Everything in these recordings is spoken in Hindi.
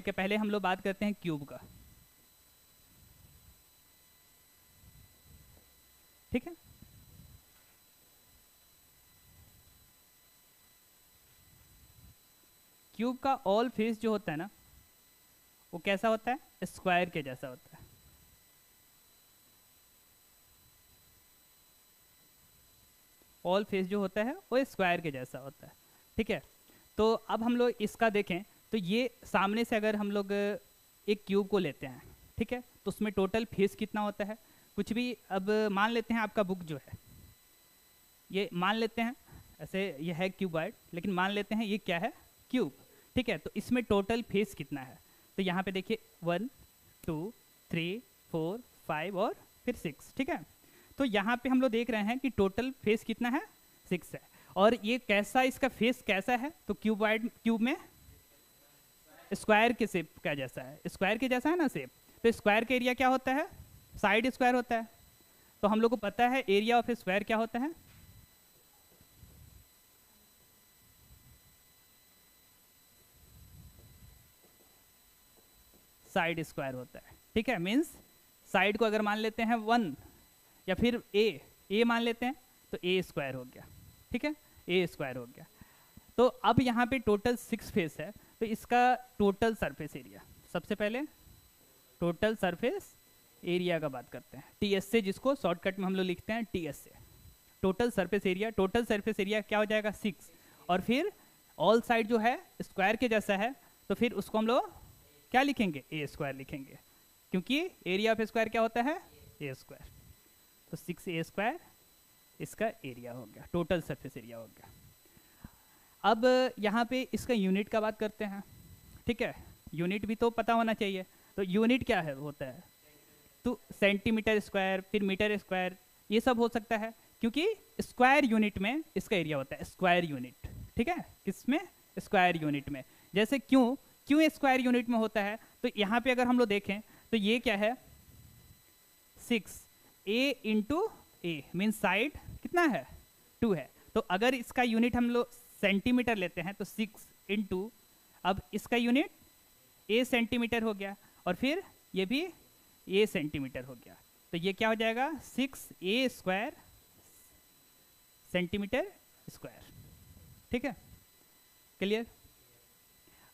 के पहले हम लोग बात करते हैं क्यूब का, ठीक है। क्यूब का ऑल फेस जो होता है ना, वो कैसा होता है? स्क्वायर के जैसा होता है। ऑल फेस जो होता है वो स्क्वायर के जैसा होता है, ठीक है। तो अब हम लोग इसका देखें तो ये सामने से अगर हम लोग एक क्यूब को लेते हैं, ठीक है, तो उसमें टोटल फेस कितना होता है? कुछ भी, अब मान लेते हैं आपका बुक जो है, ये मान लेते हैं, ऐसे ये है क्यूबॉइड, लेकिन मान लेते हैं ये क्या है? क्यूब, ठीक है। तो इसमें टोटल फेस कितना है? तो यहाँ पे देखिए 1 2 3 4 5 और फिर 6, ठीक है। तो यहाँ पे हम लोग देख रहे हैं कि टोटल फेस कितना है? 6 है। और ये कैसा, इसका फेस कैसा है? तो क्यूबॉइड, क्यूब में स्क्वायर के शेप का जैसा है, स्क्वायर के जैसा है ना शेप। तो स्क्वायर का एरिया क्या होता है? साइड स्क्वायर होता है। तो हम लोग को पता है एरिया ऑफ स्क्वायर क्या होता है? साइड स्क्वायर होता है, ठीक है। मीन्स साइड को अगर मान लेते हैं 1 या फिर ए मान लेते हैं तो ए स्क्वायर हो गया, ठीक है, ए स्क्वायर हो गया। तो अब यहाँ पे टोटल 6 फेस है, तो इसका टोटल सरफेस एरिया, सबसे पहले टोटल सरफेस एरिया का बात करते हैं, टीएस से, जिसको शॉर्टकट में हम लोग लिखते हैं टीएस से। Total surface area, total surface area क्या हो जाएगा? 6। और फिर ऑल साइड जो है स्क्वायर के जैसा है, तो फिर उसको हम लोग क्या लिखेंगे? ए स्क्वायर लिखेंगे, क्योंकि एरिया ऑफ स्क्वायर क्या होता है? ए स्क्वायर। तो 6 ए स्क्वायर इसका एरिया हो गया, टोटल सरफेस एरिया हो गया। अब यहाँ पे इसका यूनिट का बात करते हैं, ठीक है। यूनिट भी तो पता होना चाहिए। तो यूनिट क्या है होता है? तो सेंटीमीटर स्क्वायर, फिर मीटर स्क्वायर, ये सब हो सकता है, क्योंकि स्क्वायर यूनिट में इसका एरिया होता है, स्क्वायर यूनिट, ठीक है। किसमें? स्क्वायर यूनिट में। जैसे क्यों स्क्वायर यूनिट में होता है? तो यहाँ पे अगर हम लोग देखें तो ये क्या है? 6 ए इंटू ए, मीन साइड कितना है? 2 है। तो अगर इसका यूनिट हम लोग सेंटीमीटर लेते हैं तो 6 इंटू, अब इसका यूनिट ए सेंटीमीटर हो गया, और फिर ये भी ए सेंटीमीटर हो गया। तो ये क्या हो जाएगा? 6 ए स्क्वायर सेंटीमीटर स्क्वायर, ठीक है। क्लियर?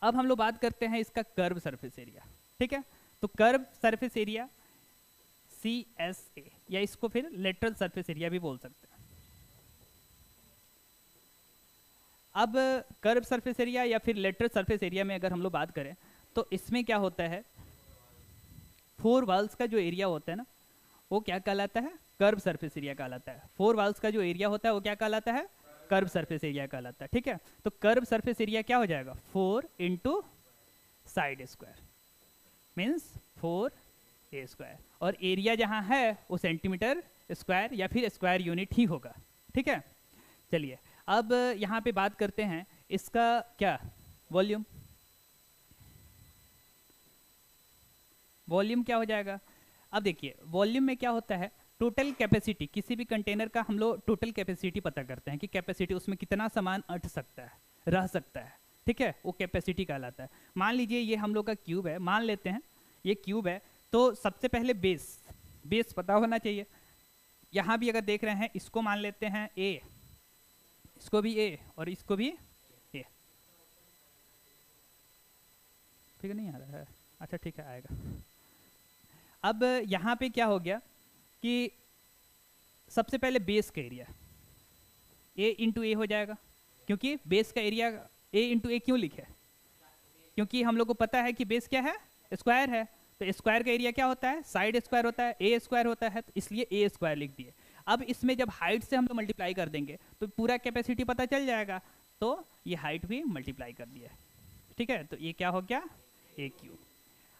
अब हम लोग बात करते हैं इसका कर्व सरफेस एरिया, ठीक है। तो कर्व सरफेस एरिया CSA, या इसको फिर लेटरल सरफेस एरिया भी बोल सकते हैं। अब कर्व सरफेस एरिया या फिर लेटरल सरफेस एरिया में अगर हम लोग बात करें तो इसमें क्या होता है? 4 वॉल्स का जो एरिया होता है ना, वो क्या कहलाता है? कर्व सरफेस एरिया कहलाता है। 4 वॉल्स का जो एरिया होता है वो क्या कहलाता है? कर्व सरफेस एरिया कहलाता है, ठीक है। तो कर्व सरफेस एरिया क्या हो जाएगा? 4 इंटू साइड स्क्वायर, मीन्स 4 ए स्क्वायर, और एरिया जहाँ है वो सेंटीमीटर स्क्वायर या फिर स्क्वायर यूनिट ही होगा, ठीक है। चलिए अब यहाँ पे बात करते हैं इसका क्या? वॉल्यूम। वॉल्यूम क्या हो जाएगा? अब देखिए वॉल्यूम में क्या होता है? टोटल कैपेसिटी, किसी भी कंटेनर का हम लोग टोटल कैपेसिटी पता करते हैं कि कैपेसिटी, उसमें कितना सामान अट सकता है, रह सकता है, ठीक है, वो कैपेसिटी कहलाता है। मान लीजिए ये हम लोग का क्यूब है, मान लेते हैं ये क्यूब है, तो सबसे पहले बेस पता होना चाहिए। यहाँ भी अगर देख रहे हैं, इसको मान लेते हैं ए, इसको भी ए और इसको भी ए। ठीक है, नहीं आ रहा है? अच्छा ठीक है, आएगा। अब यहाँ पे क्या हो गया कि सबसे पहले बेस का एरिया ए इंटू ए हो जाएगा, क्योंकि बेस का एरिया ए इंटू ए क्यों लिखे? क्योंकि हम लोग को पता है कि बेस क्या है? स्क्वायर है। तो स्क्वायर का एरिया क्या होता है? साइड स्क्वायर होता है, ए स्क्वायर होता है, तो इसलिए ए स्क्वायर लिख दिए। अब इसमें जब हाइट से हम लोग मल्टीप्लाई कर देंगे तो पूरा कैपेसिटी पता चल जाएगा, तो ये हाइट भी मल्टीप्लाई कर दिया, ठीक है। तो ये क्या हो गया? ए क्यूब।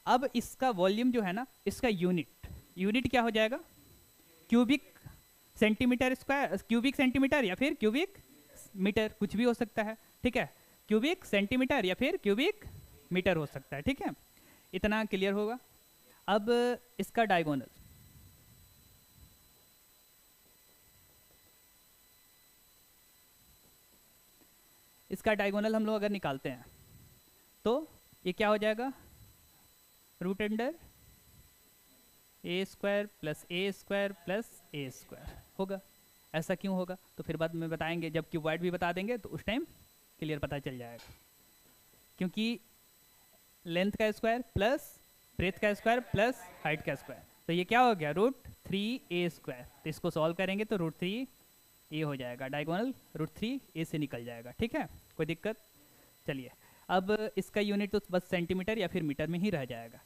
अब इसका वॉल्यूम जो है ना, इसका यूनिट क्या हो जाएगा? Cubic centimetre square, cubic centimetre या फिर क्यूबिक मीटर, कुछ भी हो सकता है, ठीक है। क्यूबिक सेंटीमीटर या फिर क्यूबिक मीटर हो सकता है, ठीक है। इतना क्लियर होगा। अब इसका डायगोनल, इसका डायगोनल हम लोग अगर निकालते हैं तो ये क्या हो जाएगा? रूट अंडर ए स्क्वायर प्लस ए स्क्वायर होगा। ऐसा क्यों होगा तो फिर बाद में बताएंगे, जब क्यूबॉइड भी बता देंगे तो उस टाइम क्लियर पता चल जाएगा। क्योंकि लेंथ का स्क्वायर प्लस ब्रेथ का स्क्वायर प्लस हाइट का स्क्वायर, तो ये क्या हो गया √3a²। तो इसको सॉल्व करेंगे तो √3a हो जाएगा, डायगोनल √3a से निकल जाएगा। ठीक है, कोई दिक्कत? चलिए अब इसका यूनिट तो बस सेंटीमीटर या फिर मीटर में ही रह जाएगा।